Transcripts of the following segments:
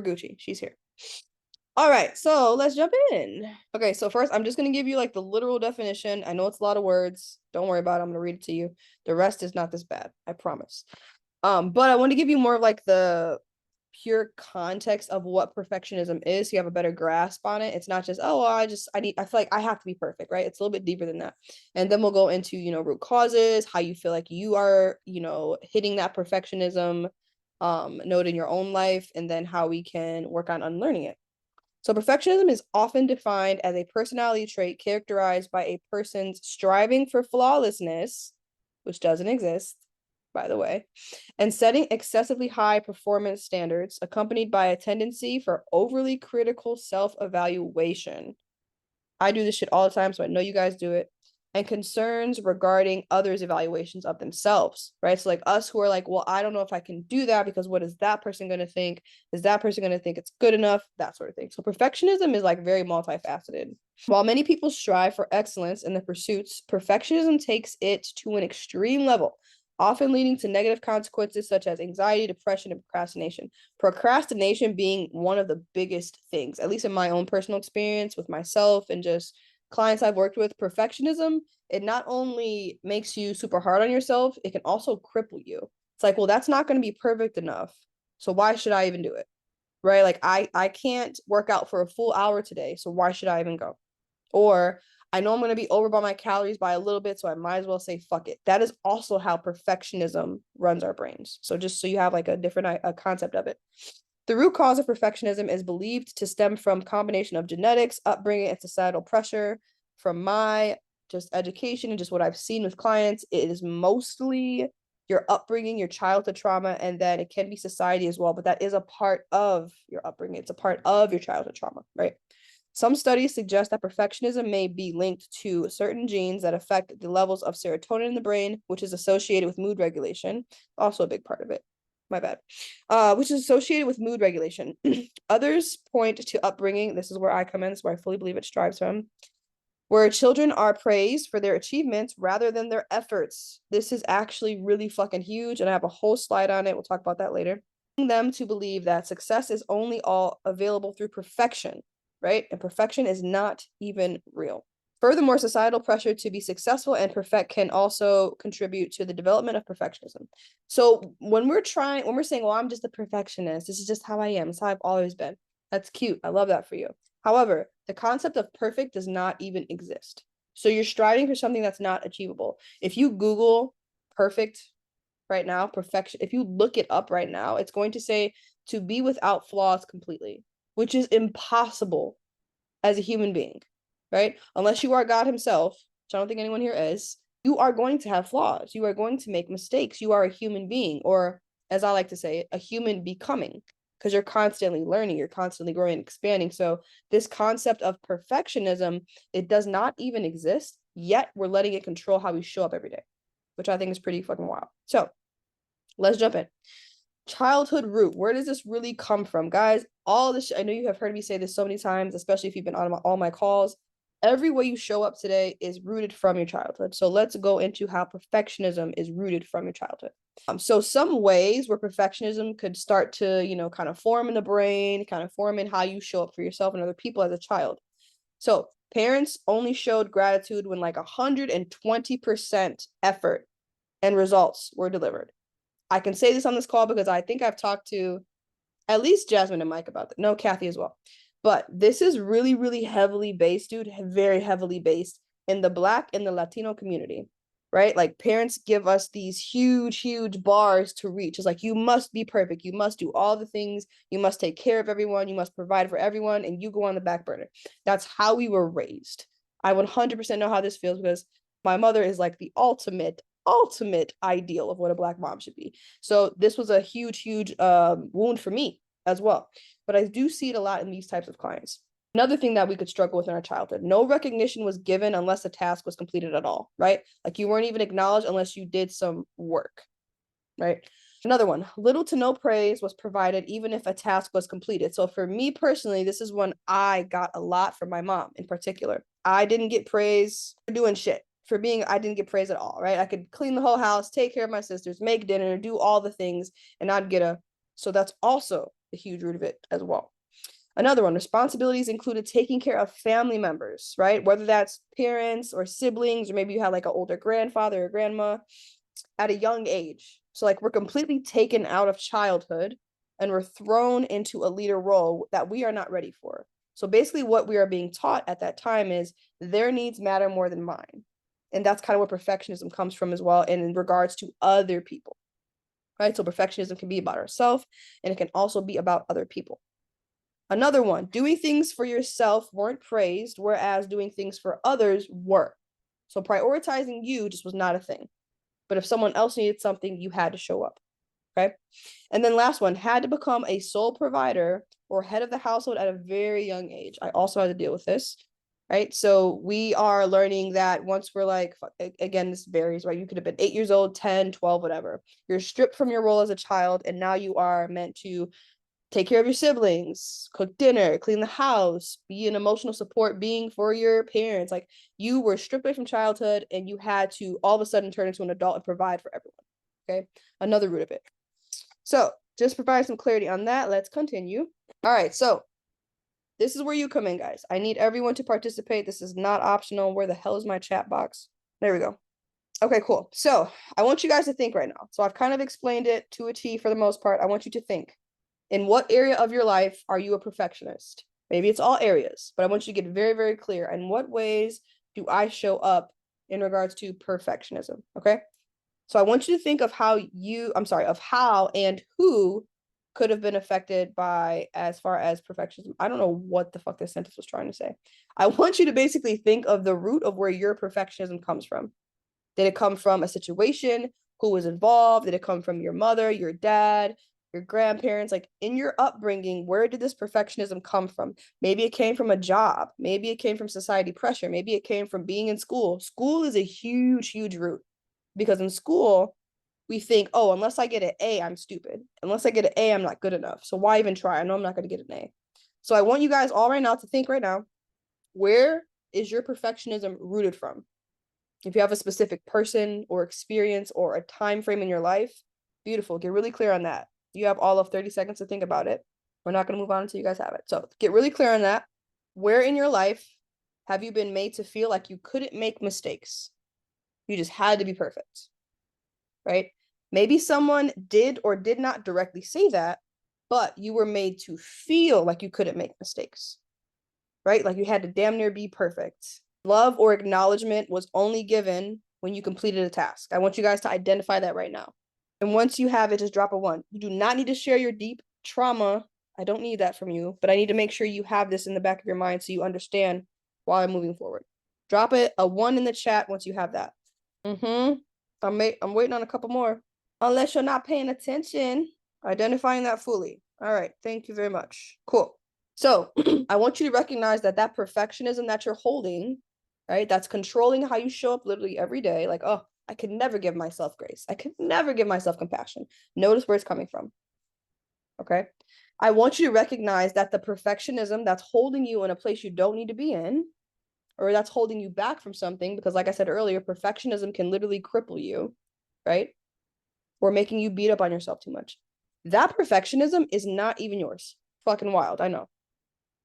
Gucci, she's here. All right, so let's jump in. Okay, so first I'm just gonna give you like the literal definition. I know it's a lot of words. Don't worry about it. I'm gonna read it to you. The rest is not this bad, I promise. But I want to give you more of like the pure context of what perfectionism is, so you have a better grasp on it. It's not just, oh, well, I feel like I have to be perfect, right? It's a little bit deeper than that. And then we'll go into, root causes, how you feel like you are, hitting that perfectionism note in your own life, and then how we can work on unlearning it. So, perfectionism is often defined as a personality trait characterized by a person's striving for flawlessness, which doesn't exist, by the way, and setting excessively high performance standards, accompanied by a tendency for overly critical self-evaluation. I do this shit all the time, so I know you guys do it. And concerns regarding others' evaluations of themselves, right? So, like us who are like, well, I don't know if I can do that because what is that person going to think? Is that person going to think it's good enough? That sort of thing. So, perfectionism is like very multifaceted. While many people strive for excellence in their pursuits, perfectionism takes it to an extreme level, often leading to negative consequences such as anxiety, depression, and procrastination. Procrastination being one of the biggest things, at least in my own personal experience with myself and just clients I've worked with. Perfectionism, it not only makes you super hard on yourself, it can also cripple you. It's like, well, that's not going to be perfect enough. So why should I even do it? Right? Like I can't work out for a full hour today, so why should I even go? Or I know I'm going to be over by my calories by a little bit, so I might as well say fuck it. That is also how perfectionism runs our brains. So just so you have like a different concept of it. The root cause of perfectionism is believed to stem from combination of genetics, upbringing, and societal pressure. From my just education and just what I've seen with clients, it is mostly your upbringing, your childhood trauma, and then it can be society as well. But that is a part of your upbringing. It's a part of your childhood trauma, right? Some studies suggest that perfectionism may be linked to certain genes that affect the levels of serotonin in the brain, which is associated with mood regulation. Also a big part of it. My bad. Which is associated with mood regulation. Others point to upbringing. This is where I come in. This is where I fully believe it strives from. Where children are praised for their achievements rather than their efforts. This is actually really fucking huge, and I have a whole slide on it. We'll talk about that later. Them to believe that success is only all available through perfection, right? And perfection is not even real. Furthermore, societal pressure to be successful and perfect can also contribute to the development of perfectionism. So when we're saying, well, I'm just a perfectionist, this is just how I am, it's how I've always been. That's cute. I love that for you. However, the concept of perfect does not even exist. So you're striving for something that's not achievable. If you Google perfect right now, perfection, if you look it up right now, it's going to say to be without flaws completely, which is impossible as a human being, right? Unless you are God himself, which I don't think anyone here is, you are going to have flaws. You are going to make mistakes. You are a human being, or as I like to say, a human becoming, because you're constantly learning, you're constantly growing and expanding. So this concept of perfectionism, it does not even exist, yet we're letting it control how we show up every day, which I think is pretty fucking wild. So let's jump in. Childhood root. Where does this really come from? Guys, all this, I know you have heard me say this so many times, especially if you've been on all my calls. Every way you show up today is rooted from your childhood. So let's go into how perfectionism is rooted from your childhood. So some ways where perfectionism could start to, kind of form in the brain, kind of form in how you show up for yourself and other people as a child. So parents only showed gratitude when like 120% effort and results were delivered. I can say this on this call because I think I've talked to at least Jasmine and Mike about that. No, Kathy as well. But this is really, really heavily based, dude, very heavily based in the Black and the Latino community, right? Like parents give us these huge, huge bars to reach. It's like, you must be perfect. You must do all the things. You must take care of everyone. You must provide for everyone. And you go on the back burner. That's how we were raised. I 100% know how this feels because my mother is like the ultimate ideal of what a Black mom should be. So this was a huge, huge wound for me as well. But I do see it a lot in these types of clients. Another thing that we could struggle with in our childhood, no recognition was given unless a task was completed at all, right? Like you weren't even acknowledged unless you did some work, right? Another one, little to no praise was provided even if a task was completed. So for me personally, this is when I got a lot from my mom in particular. I didn't get praise for doing shit. I didn't get praise at all, right? I could clean the whole house, take care of my sisters, make dinner, do all the things, and I'd get so that's also the huge root of it as well. Another one, responsibilities included taking care of family members, right? Whether that's parents or siblings, or maybe you have like an older grandfather or grandma at a young age. So like we're completely taken out of childhood and we're thrown into a leader role that we are not ready for. So basically what we are being taught at that time is their needs matter more than mine. And that's kind of where perfectionism comes from as well, and in regards to other people, right? So perfectionism can be about ourselves, and it can also be about other people. Another one, doing things for yourself weren't praised, whereas doing things for others were. So prioritizing you just was not a thing. But if someone else needed something, you had to show up. Okay. And then last one, had to become a sole provider or head of the household at a very young age. I also had to deal with this. Right. So we are learning that once we're like, again, this varies, right? You could have been 8 years old, 10, 12, whatever. You're stripped from your role as a child, and now you are meant to take care of your siblings, cook dinner, clean the house, be an emotional support being for your parents. Like you were stripped away from childhood and you had to all of a sudden turn into an adult and provide for everyone. Okay. Another root of it. So just provide some clarity on that. Let's continue. All right. So this is where you come in, guys. I need everyone to participate. This is not optional. Where the hell is my chat box? There we go. Okay, cool. So I want you guys to think right now. So I've kind of explained it to a T for the most part. I want you to think. In what area of your life are you a perfectionist? Maybe it's all areas, but I want you to get very, very clear. In what ways do I show up in regards to perfectionism? Okay. So I want you to think of how and who could have been affected by as far as perfectionism. I don't know what the fuck this sentence was trying to say. I want you to basically think of the root of where your perfectionism comes from. Did it come from a situation? Who was involved? Did it come from your mother, your dad, your grandparents? Like in your upbringing, where did this perfectionism come from? Maybe it came from a job. Maybe it came from society pressure. Maybe it came from being in school. School is a huge, huge root, because in school, we think, oh, unless I get an A, I'm stupid. Unless I get an A, I'm not good enough. So why even try? I know I'm not going to get an A. So I want you guys all right now to think right now, where is your perfectionism rooted from? If you have a specific person or experience or a time frame in your life, beautiful. Get really clear on that. You have all of 30 seconds to think about it. We're not going to move on until you guys have it. So get really clear on that. Where in your life have you been made to feel like you couldn't make mistakes? You just had to be perfect, right? Maybe someone did or did not directly say that, but you were made to feel like you couldn't make mistakes, right? Like you had to damn near be perfect. Love or acknowledgement was only given when you completed a task. I want you guys to identify that right now. And once you have it, just drop a 1. You do not need to share your deep trauma. I don't need that from you, but I need to make sure you have this in the back of your mind so you understand why I'm moving forward. Drop it a 1 in the chat once you have that. I'm waiting on a couple more. Unless you're not paying attention. Identifying that fully. All right. Thank you very much. Cool. So I want you to recognize that perfectionism that you're holding, right? That's controlling how you show up literally every day. Like, oh, I could never give myself grace. I could never give myself compassion. Notice where it's coming from. Okay. I want you to recognize that the perfectionism that's holding you in a place you don't need to be in, or that's holding you back from something, because like I said earlier, perfectionism can literally cripple you, right? Or making you beat up on yourself too much. That perfectionism is not even yours. Fucking wild, I know.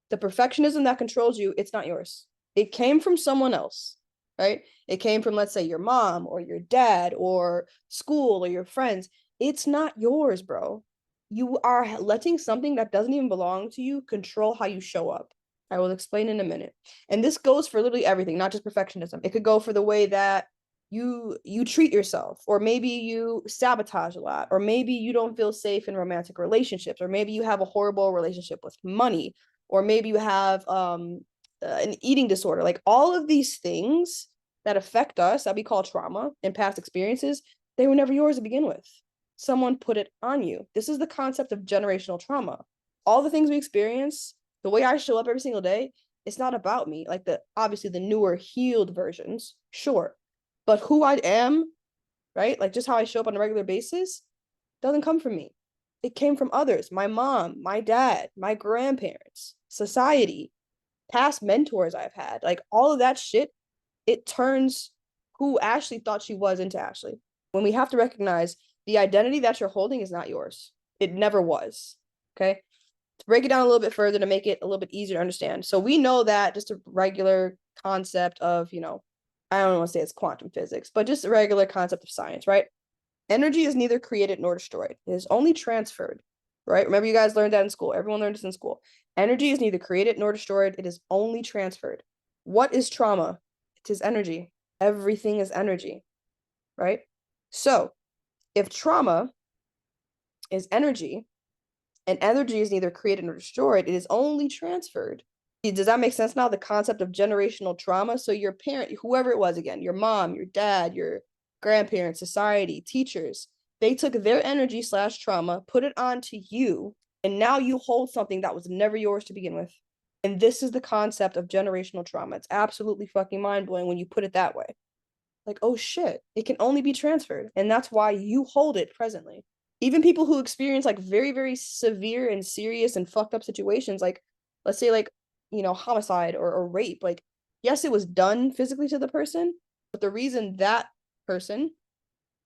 The perfectionism that controls you, it's not yours. It came from someone else, right? It came from, let's say, your mom or your dad or school or your friends. It's not yours, bro. You are letting something that doesn't even belong to you control how you show up. I will explain in a minute. And this goes for literally everything, not just perfectionism. It could go for the way that you treat yourself, or maybe you sabotage a lot, or maybe you don't feel safe in romantic relationships, or maybe you have a horrible relationship with money, or maybe you have an eating disorder. Like all of these things that affect us that we call trauma and past experiences, they were never yours to begin with. Someone put it on you. This is the concept of generational trauma. All the things we experience, the way I show up every single day, it's not about me. Like obviously the newer healed versions, sure. But who I am, right? Like just how I show up on a regular basis doesn't come from me. It came from others, my mom, my dad, my grandparents, society, past mentors I've had. Like all of that shit, it turns who Ashley thought she was into Ashley. When we have to recognize the identity that you're holding is not yours. It never was. Okay. To break it down a little bit further to make it a little bit easier to understand. So we know that just a regular concept of, I don't want to say it's quantum physics, but just a regular concept of science, right? Energy is neither created nor destroyed. It is only transferred, right? Remember, you guys learned that in school. Everyone learned this in school. Energy is neither created nor destroyed. It is only transferred. What is trauma? It is energy. Everything is energy, right? So if trauma is energy, and energy is neither created nor destroyed, it is only transferred. Does that make sense now? The concept of generational trauma. So your parent, whoever it was, again, your mom, your dad, your grandparents, society, teachers, they took their energy / trauma, put it onto you, and now you hold something that was never yours to begin with. And this is the concept of generational trauma. It's absolutely fucking mind-blowing when you put it that way. Like, oh shit, it can only be transferred. And that's why you hold it presently. Even people who experience like very, very severe and serious and fucked up situations, like let's say like, homicide or rape, like, yes, it was done physically to the person, but the reason that person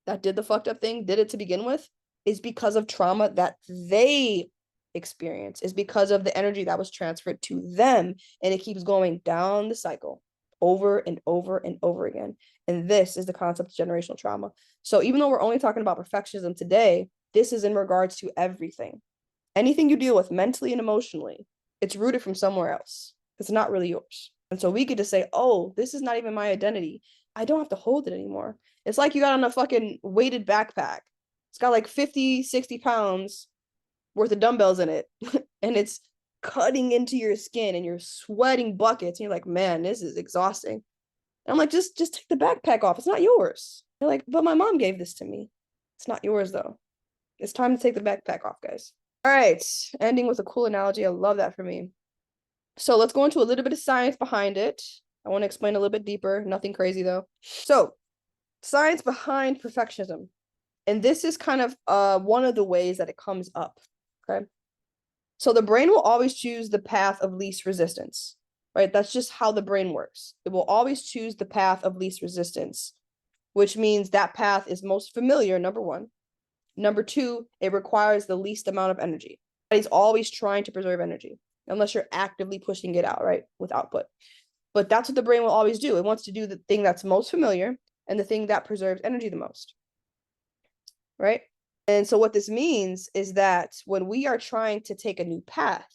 that did the fucked up thing did it to begin with is because of trauma that they experience, is because of the energy that was transferred to them. And it keeps going down the cycle over and over and over again. And this is the concept of generational trauma. So even though we're only talking about perfectionism today, this is in regards to everything. Anything you deal with mentally and emotionally, it's rooted from somewhere else. It's not really yours. And so we get to say, oh, this is not even my identity. I don't have to hold it anymore. It's like you got on a fucking weighted backpack. It's got like 50, 60 pounds worth of dumbbells in it. And it's cutting into your skin and you're sweating buckets. And you're like, man, this is exhausting. And I'm like, just take the backpack off. It's not yours. They're like, but my mom gave this to me. It's not yours though. It's time to take the backpack off, guys. All right, ending with a cool analogy. I love that for me. So let's go into a little bit of science behind it. I want to explain a little bit deeper. Nothing crazy though. So science behind perfectionism. And this is kind of one of the ways that it comes up, okay? So the brain will always choose the path of least resistance, right? That's just how the brain works. It will always choose the path of least resistance, which means that path is most familiar, number one. Number two, it requires the least amount of energy. Body's always trying to preserve energy, unless you're actively pushing it out, right, with output. But that's what the brain will always do. It wants to do the thing that's most familiar and the thing that preserves energy the most, right? And so what this means is that when we are trying to take a new path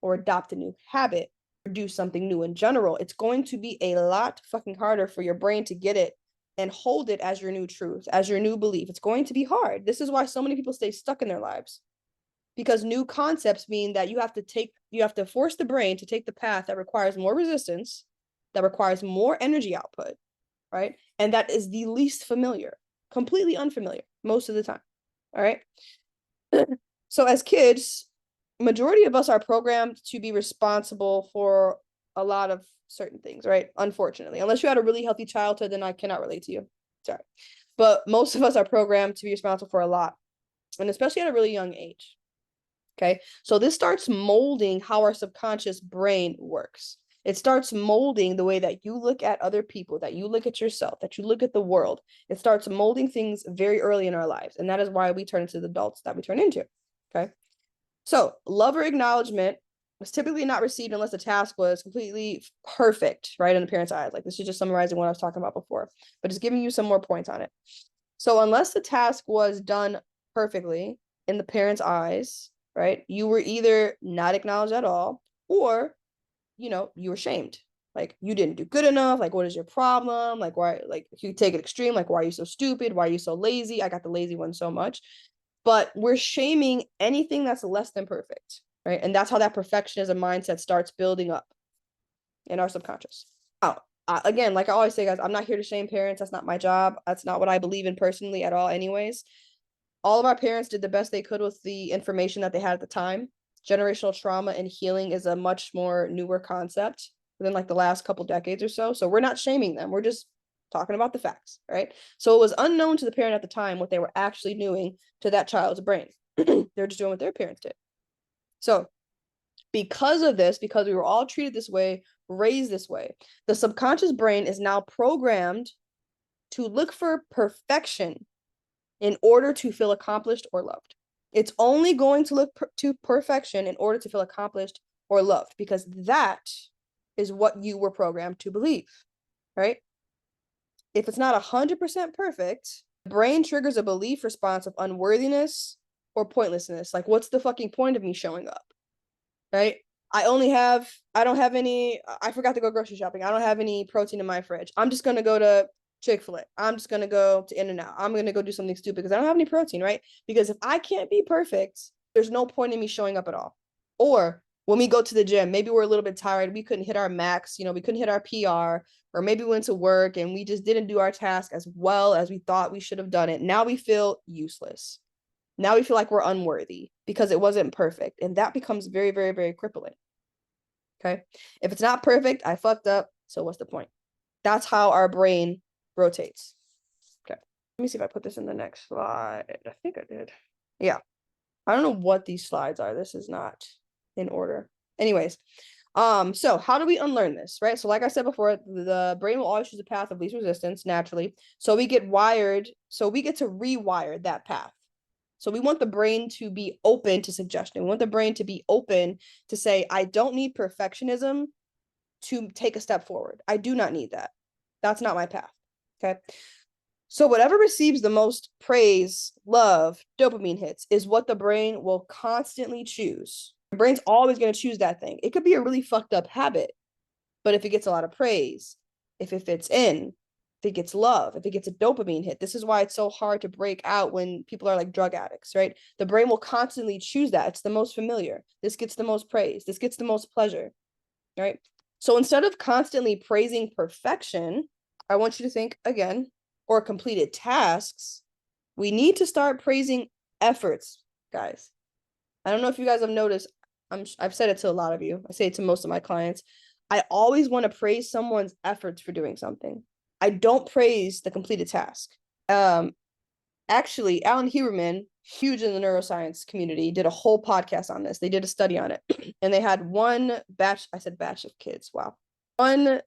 or adopt a new habit or do something new in general, it's going to be a lot fucking harder for your brain to get it and hold it as your new truth, as your new belief. It's going to be hard. This is why so many people stay stuck in their lives, because new concepts mean that you have to force the brain to take the path that requires more resistance, that requires more energy output, right? And that is the least familiar, completely unfamiliar most of the time. All right. So as kids, majority of us are programmed to be responsible for a lot of certain things, right? Unfortunately, unless you had a really healthy childhood, then I cannot relate to you. Sorry. But most of us are programmed to be responsible for a lot, and especially at a really young age. Okay. So this starts molding how our subconscious brain works. It starts molding the way that you look at other people, that you look at yourself, that you look at the world. It starts molding things very early in our lives. And that is why we turn into the adults that we turn into. Okay. So love or acknowledgement was typically not received unless the task was completely perfect, right, in the parent's eyes. Like, this is just summarizing what I was talking about before, but just giving you some more points on it. So unless the task was done perfectly in the parent's eyes, right, you were either not acknowledged at all, or you were shamed. Like, you didn't do good enough. Like, what is your problem? Like, why? Like, you take it extreme. Like, why are you so stupid? Why are you so lazy? I got the lazy one so much. But we're shaming anything that's less than perfect, right? And that's how that perfectionism mindset starts building up in our subconscious. Now, again, like I always say, guys, I'm not here to shame parents. That's not my job. That's not what I believe in personally at all anyways. All of our parents did the best they could with the information that they had at the time. Generational trauma and healing is a much more newer concept within like the last couple decades or so. So we're not shaming them. We're just talking about the facts, right? So it was unknown to the parent at the time what they were actually doing to that child's brain. They're just doing what their parents did. So because of this, because we were all treated this way, raised this way, the subconscious brain is now programmed to look for perfection in order to feel accomplished or loved. It's only going to look to perfection in order to feel accomplished or loved, because that is what you were programmed to believe, right? If it's not 100% perfect, the brain triggers a belief response of unworthiness or pointlessness. Like, what's the fucking point of me showing up, right? I don't have any, I forgot to go grocery shopping. I don't have any protein in my fridge. I'm just going to go to Chick-fil-A. I'm just going to go to In-N-Out. I'm going to go do something stupid because I don't have any protein, right? Because if I can't be perfect, there's no point in me showing up at all. Or when we go to the gym, maybe we're a little bit tired. We couldn't hit our max, we couldn't hit our PR, or maybe we went to work and we just didn't do our task as well as we thought we should have done it. Now we feel useless. Now we feel like we're unworthy because it wasn't perfect. And that becomes very, very, very crippling. Okay. If it's not perfect, I fucked up. So what's the point? That's how our brain rotates. Okay. Let me see if I put this in the next slide. I think I did. Yeah. I don't know what these slides are. This is not in order. Anyways, so how do we unlearn this, right? So like I said before, the brain will always choose a path of least resistance naturally. So we get to rewire that path. So we want the brain to be open to suggestion. We want the brain to be open to say, I don't need perfectionism to take a step forward. I do not need that. That's not my path. Okay. So whatever receives the most praise, love, dopamine hits is what the brain will constantly choose. The brain's always going to choose that thing. It could be a really fucked up habit, but if it gets a lot of praise, if it fits in, if it gets love, if it gets a dopamine hit, this is why it's so hard to break out when people are like drug addicts, right? The brain will constantly choose that. It's the most familiar. This gets the most praise. This gets the most pleasure, right? So instead of constantly praising perfection, I want you to think again, or completed tasks, we need to start praising efforts, guys. I don't know if you guys have noticed, I've said it to a lot of you. I say it to most of my clients. I always want to praise someone's efforts for doing something. I don't praise the completed task. Actually, Alan Huberman, huge in the neuroscience community, did a whole podcast on this. They did a study on it, and they had one batch, I said batch of kids, wow. One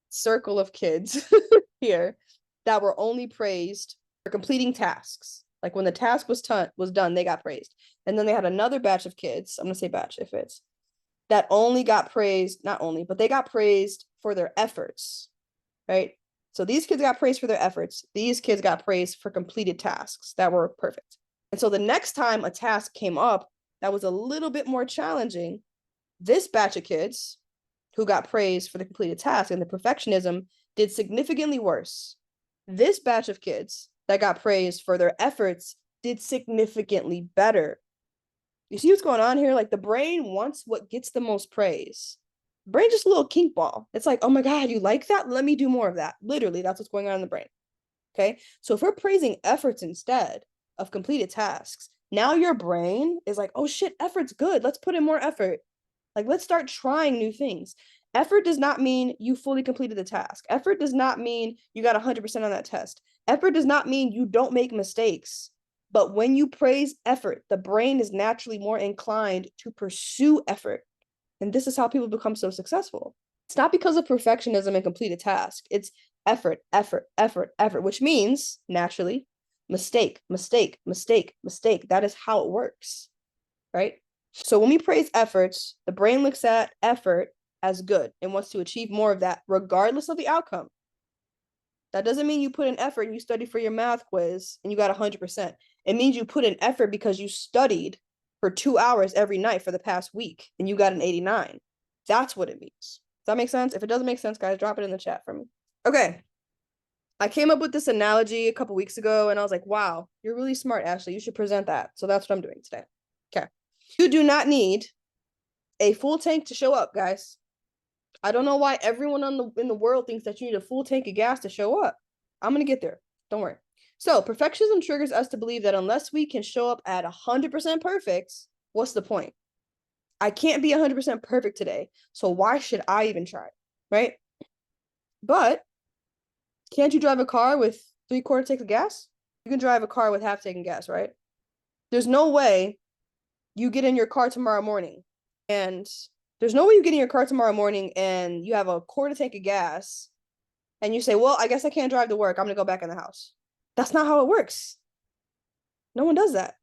circle of kids here that were only praised for completing tasks. Like when the task was done, they got praised. And then they had another batch of kids, I'm going to say batch if it's, that only got praised, not only, but they got praised for their efforts, right? So these kids got praised for their efforts. These kids got praised for completed tasks that were perfect. And so the next time a task came up that was a little bit more challenging, this batch of kids who got praised for the completed task and the perfectionism did significantly worse. This batch of kids that got praised for their efforts did significantly better. You see what's going on here? Like the brain wants what gets the most praise. Brain just a little kink ball. It's like, oh my God, you like that? Let me do more of that. Literally, that's what's going on in the brain. Okay. So if we're praising efforts instead of completed tasks, now your brain is like, oh shit, effort's good. Let's put in more effort. Like, let's start trying new things. Effort does not mean you fully completed the task. Effort does not mean you got 100% on that test. Effort does not mean you don't make mistakes. But when you praise effort, the brain is naturally more inclined to pursue effort. And this is how people become so successful. It's not because of perfectionism and complete a task. It's effort, effort, effort, effort, which means naturally mistake, mistake, mistake, mistake. That is how it works, right? So when we praise efforts, the brain looks at effort as good and wants to achieve more of that regardless of the outcome. That doesn't mean you put in effort and you study for your math quiz and you got 100%. It means you put in effort because you studied for 2 hours every night for the past week and you got an 89. That's what it means. Does that make sense? If it doesn't make sense, guys, drop it in the chat for me. Okay. I came up with this analogy a couple weeks ago and I was like, wow, you're really smart, Ashley. You should present that. So that's what I'm doing today. Okay. You do not need a full tank to show up, guys. I don't know why everyone in the world thinks that you need a full tank of gas to show up. I'm going to get there. Don't worry. So perfectionism triggers us to believe that unless we can show up at 100% perfect, what's the point? I can't be 100% perfect today. So why should I even try? Right? But can't you drive a car with 3/4 tank of gas? You can drive a car with half tank of gas, right? There's no way you get in your car tomorrow morning and there's no way you get in your car tomorrow morning and you have a 1/4 tank of gas and you say, well, I guess I can't drive to work. I'm going to go back in the house. That's not how it works. No one does that.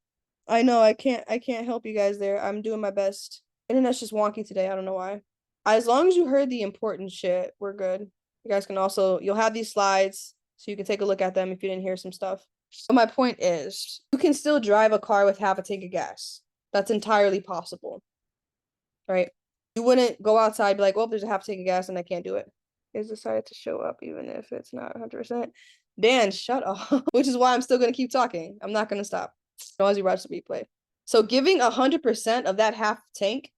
I know I can't help you guys there. I'm doing my best. Internet's just wonky today. I don't know why. As long as you heard the important shit, we're good. You guys can also you'll have these slides so you can take a look at them if you didn't hear some stuff. But my point is, you can still drive a car with half a tank of gas. That's entirely possible. Right? You wouldn't go outside and be like, well, there's a half tank of gas and I can't do it. It's decided to show up even if it's not 100%. Dan, shut up. Which is why I'm still gonna keep talking. I'm not gonna stop as you watch the replay. So giving 100% of that half tank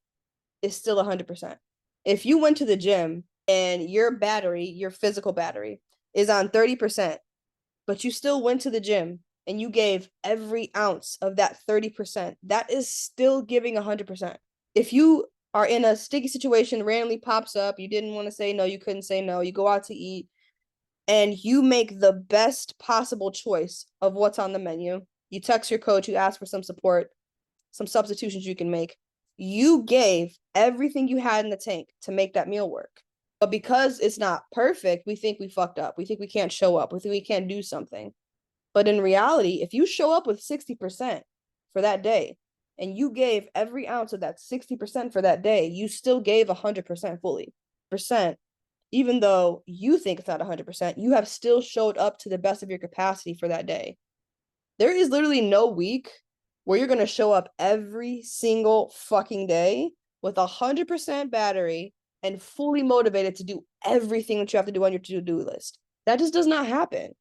is still 100%. If you went to the gym and your battery, your physical battery, is on 30%, but you still went to the gym and you gave every ounce of that 30%, that is still giving 100%. If you are in a sticky situation, randomly pops up, you didn't want to say no, you couldn't say no, you go out to eat, and you make the best possible choice of what's on the menu. You text your coach, you ask for some support, some substitutions you can make. You gave everything you had in the tank to make that meal work. But because it's not perfect, we think we fucked up. We think we can't show up. We think we can't do something. But in reality, if you show up with 60% for that day and you gave every ounce of that 60% for that day, you still gave 100% fully. Percent, even though you think it's not 100%, you have still showed up to the best of your capacity for that day. There is literally no week where you're going to show up every single fucking day with 100% battery and fully motivated to do everything that you have to do on your to-do list. That just does not happen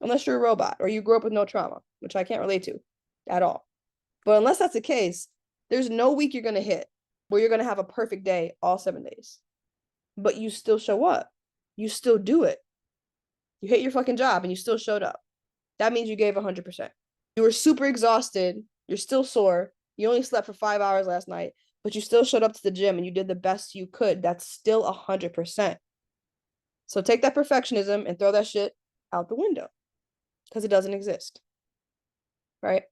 unless you're a robot or you grew up with no trauma, which I can't relate to at all. But unless that's the case, there's no week you're going to hit where you're going to have a perfect day all 7 days. But you still show up. You still do it. You hit your fucking job and you still showed up. That means you gave 100%. You were super exhausted. You're still sore. You only slept for 5 hours last night, but you still showed up to the gym and you did the best you could. That's still 100%. So take that perfectionism and throw that shit out the window because it doesn't exist. Right?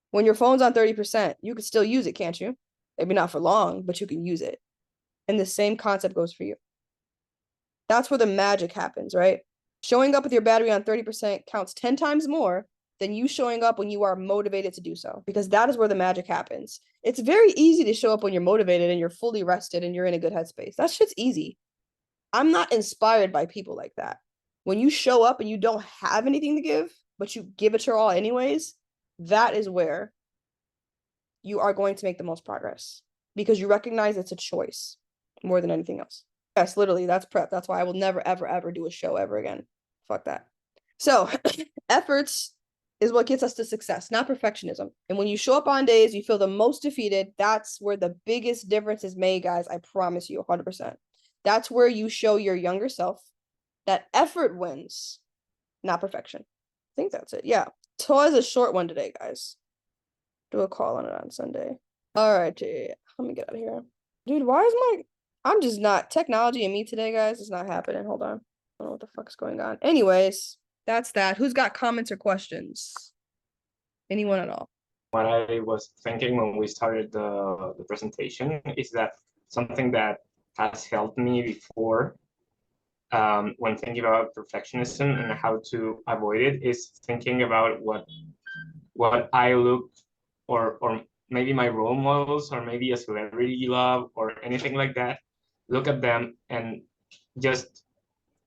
When your phone's on 30%, you can still use it, can't you? Maybe not for long, but you can use it. And the same concept goes for you. That's where the magic happens, right? Showing up with your battery on 30% counts 10 times more than you showing up when you are motivated to do so, because that is where the magic happens. It's very easy to show up when you're motivated and you're fully rested and you're in a good headspace. That shit's easy. I'm not inspired by people like that. When you show up and you don't have anything to give, but you give it your all anyways, that is where you are going to make the most progress because you recognize it's a choice more than anything else. Yes, literally, that's prep. That's why I will never, ever, ever do a show ever again. Fuck that. So, efforts is what gets us to success, not perfectionism. And when you show up on days you feel the most defeated, that's where the biggest difference is made, guys. I promise you 100%. That's where you show your younger self that effort wins, not perfection. I think that's it. Yeah. Toy is a short one today, guys. Do a call on it on Sunday. All right, let me get out of here. Dude, why is I'm just not, technology and me today, guys, it's not happening. Hold on. I don't know what the fuck's going on. Anyways, that's that. Who's got comments or questions? Anyone at all? What I was thinking when we started the presentation is that something that has helped me before when thinking about perfectionism and how to avoid it is thinking about what I look or maybe my role models or maybe a celebrity you love or anything like that. Look at them and just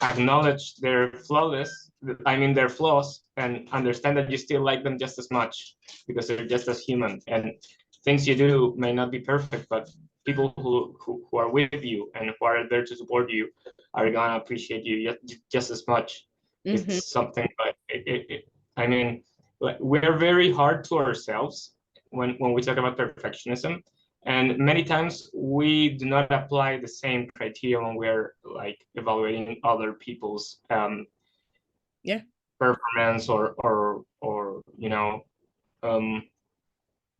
acknowledge their their flaws, and understand that you still like them just as much because they're just as human. And things you do may not be perfect, but people who are with you and who are there to support you are gonna appreciate you just as much. Mm-hmm. It's something, but I mean, we're very hard to ourselves when we talk about perfectionism. And many times we do not apply the same criteria when we're like evaluating other people's performance or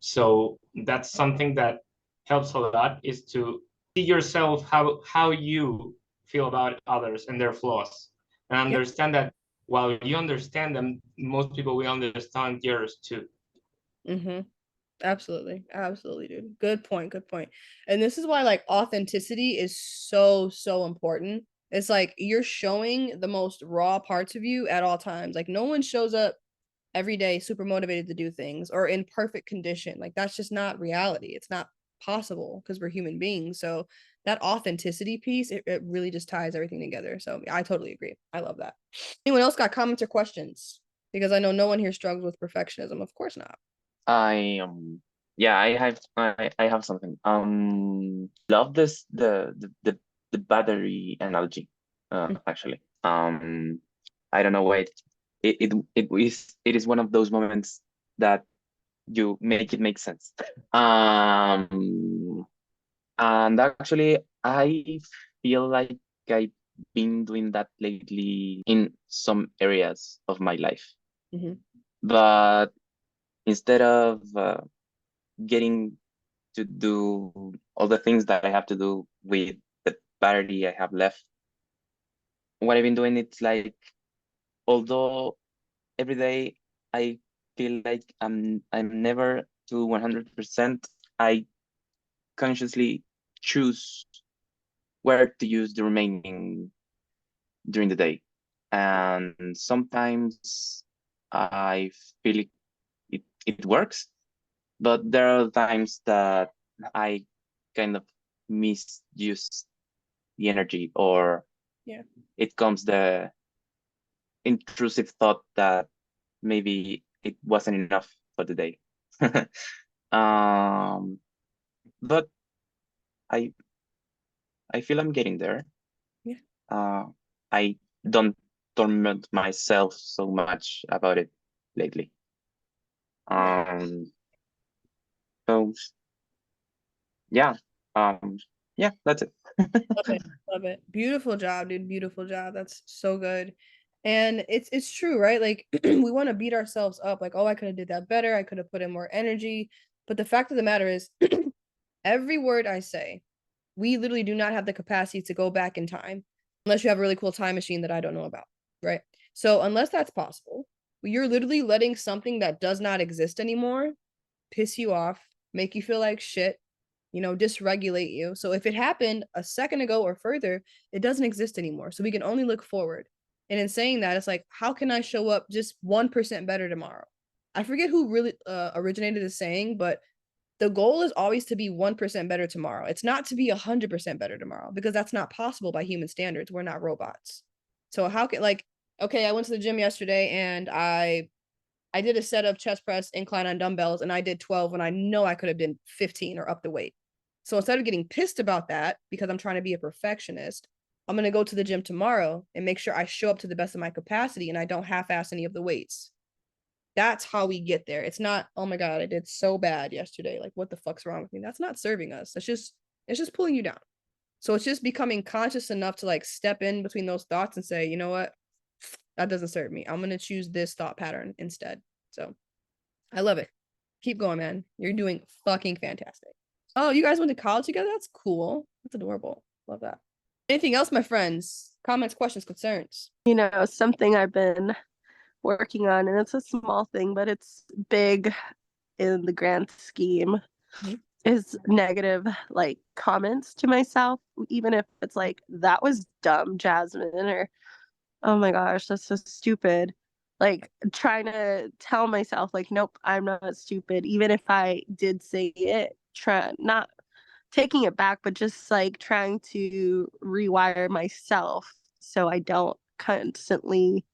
so that's something that helps a lot, is to see yourself how you feel about others and their flaws, and understand that while you understand them, most people will understand yours too. Mm-hmm. Absolutely. Absolutely, dude. Good point. Good point. And this is why like authenticity is so, so important. It's like you're showing the most raw parts of you at all times. Like no one shows up every day super motivated to do things or in perfect condition. Like that's just not reality. It's not possible because we're human beings. So that authenticity piece, it really just ties everything together. So I totally agree. I love that. Anyone else got comments or questions? Because I know no one here struggles with perfectionism. Of course not. I yeah, I have something. Love this the battery analogy. Actually. I don't know why it is one of those moments that you make it make sense. And actually I feel like I've been doing that lately in some areas of my life. Mhm. But instead of getting to do all the things that I have to do with the battery I have left. What I've been doing, it's like, although every day I feel like I'm never to 100%, I consciously choose where to use the remaining during the day. And sometimes I feel it works, but there are times that I kind of misuse the energy, or Yeah. it comes the intrusive thought that maybe it wasn't enough for the day. um, but I I feel I'm getting there. Yeah. Uh, I don't torment myself so much about it lately. Yeah. So yeah, um, yeah, that's it. Love it. Love it. Beautiful job, dude. Beautiful job. That's so good. And it's true, right? Like we want to beat ourselves up like, "Oh, I could have did that better. I could have put in more energy." But the fact of the matter is every word I say, we literally do not have the capacity to go back in time unless you have a really cool time machine that I don't know about, right? So unless that's possible, you're literally letting something that does not exist anymore piss you off, make you feel like shit, dysregulate you. So if it happened a second ago or further, it doesn't exist anymore. So we can only look forward. And in saying that, it's like, how can I show up just 1% better tomorrow? I forget who really originated the saying, but the goal is always to be 1% better tomorrow. It's not to be 100% better tomorrow because that's not possible by human standards. We're not robots. So how can like, okay, I went to the gym yesterday and I did a set of chest press incline on dumbbells and I did 12 when I know I could have done 15 or up the weight. So instead of getting pissed about that because I'm trying to be a perfectionist, I'm going to go to the gym tomorrow and make sure I show up to the best of my capacity and I don't half ass any of the weights. That's how we get there. It's not, oh my God, I did so bad yesterday. Like, what the fuck's wrong with me? That's not serving us. It's just pulling you down. So it's just becoming conscious enough to like step in between those thoughts and say, you know what? That doesn't serve me. I'm gonna choose this thought pattern instead. So I love it. Keep going, man. You're doing fucking fantastic. Oh, you guys went to college together? That's cool. That's adorable. Love that. Anything else, my friends? Comments, questions, concerns? Something I've been working on, and it's a small thing, but it's big in the grand scheme, Mhm. is negative like comments to myself, even if it's like, that was dumb, Jasmine, or oh my gosh, that's so stupid. Like trying to tell myself, like, nope, I'm not stupid, even if I did say it, not taking it back, but just like trying to rewire myself so I don't constantly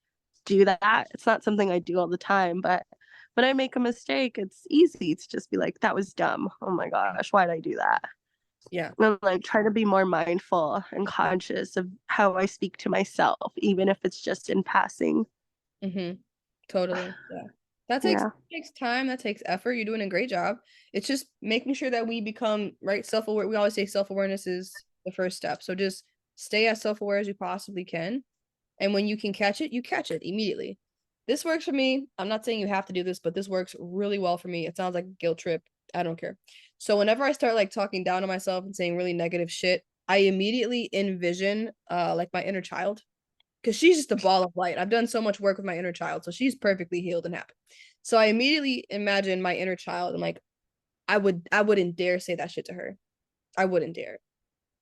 do that. It's not something I do all the time, but when I make a mistake, it's easy to just be like, that was dumb. Oh my gosh, why'd I do that? Yeah. And like try to be more mindful and conscious of how I speak to myself, even if it's just in passing. Mm-hmm. Totally. Yeah. That Yeah. takes time. That takes effort. You're doing a great job. It's just making sure that we become right self-aware. We always say self-awareness is the first step. So just stay as self-aware as you possibly can. And when you can catch it, you catch it immediately. This works for me. I'm not saying you have to do this, but this works really well for me. It sounds like a guilt trip. I don't care. So whenever I start like talking down on myself and saying really negative shit, I immediately envision like my inner child because she's just a ball of light. I've done so much work with my inner child, so she's perfectly healed and happy. So I immediately imagine my inner child and like I wouldn't dare say that shit to her. I wouldn't dare.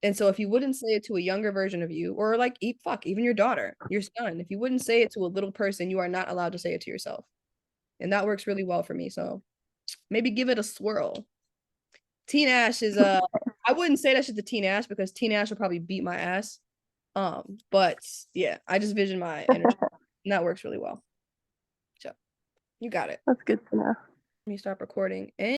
And so if you wouldn't say it to a younger version of you, or like fuck, even your daughter, your son, if you wouldn't say it to a little person, you are not allowed to say it to yourself. and that works really well for me. So maybe give it a swirl. Teen Ash is I wouldn't say that shit to Teen Ash because Teen Ash will probably beat my ass. But yeah, I just vision my energy and that works really well. So you got it. That's good to know. Let me stop recording.